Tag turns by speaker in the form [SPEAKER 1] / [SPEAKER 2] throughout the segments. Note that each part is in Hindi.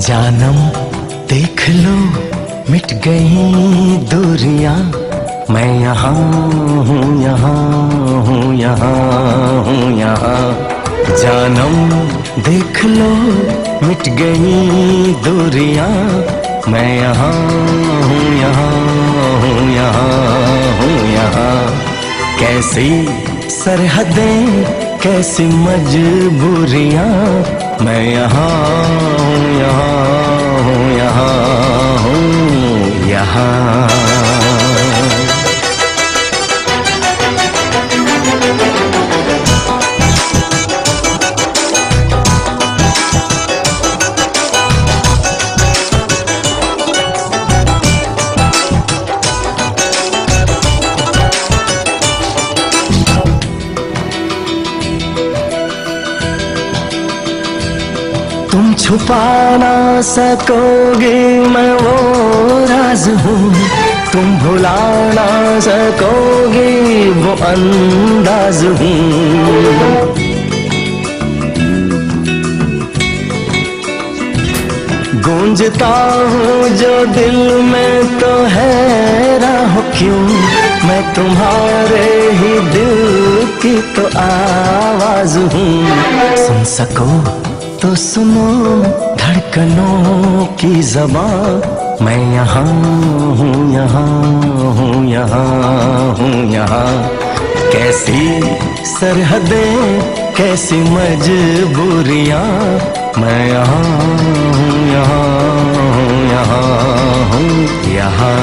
[SPEAKER 1] जानम देख लो मिट गई दूरियां, मैं यहाँ हूँ, यहाँ हूँ, यहाँ हूँ, यहाँ। जानम देख लो मिट गई दूरियां, मैं यहाँ हूँ, यहाँ हूँ, यहाँ हूँ, यहाँ। कैसी सरहदें कैसी मजबूरियां, मैं यहाँ हूँ, यहाँ हूँ, यहाँ हूँ, यहाँ। तुम छुपा ना सकोगे मैं वो राज हूँ, तुम भुला ना सकोगे वो अंदाज हूँ। गूंजता हूँ जो दिल में तो हैरान हो क्यों, मैं तुम्हारे ही दिल की तो आवाज हूँ। सुन सको तो सुनो धड़कनों की ज़बां, मैं यहाँ हूँ, यहाँ हूँ, यहाँ हूँ, यहाँ। कैसी सरहदें कैसी मजबूरियां, मैं यहाँ हूँ, यहाँ हूँ, यहाँ हूँ, यहाँ।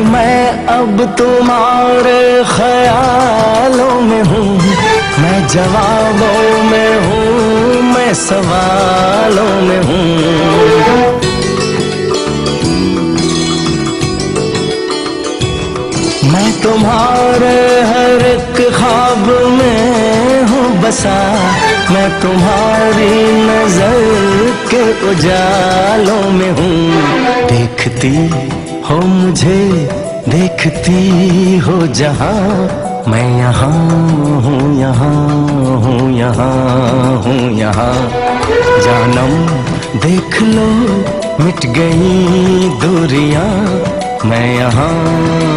[SPEAKER 1] मैं अब तुम्हारे ख्यालों में हूँ, मैं जवाबों में हूँ, मैं सवालों में हूँ। मैं तुम्हारे हर एक ख्वाब में हूँ बसा, मैं तुम्हारी नजर के उजालों में हूँ। देखती हो मुझे देखती हो जहाँ, मैं यहाँ हूँ, यहाँ हूँ, यहाँ हूँ, यहाँ। जानम देख लो मिट गई दूरियां, मैं यहाँ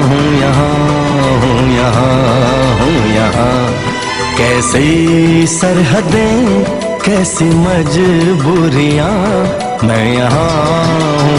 [SPEAKER 1] हूँ, यहाँ हूँ, यहाँ हूँ, यहाँ। कैसी सरहदें कैसी मजबूरियां, मैं यहाँ हूँ,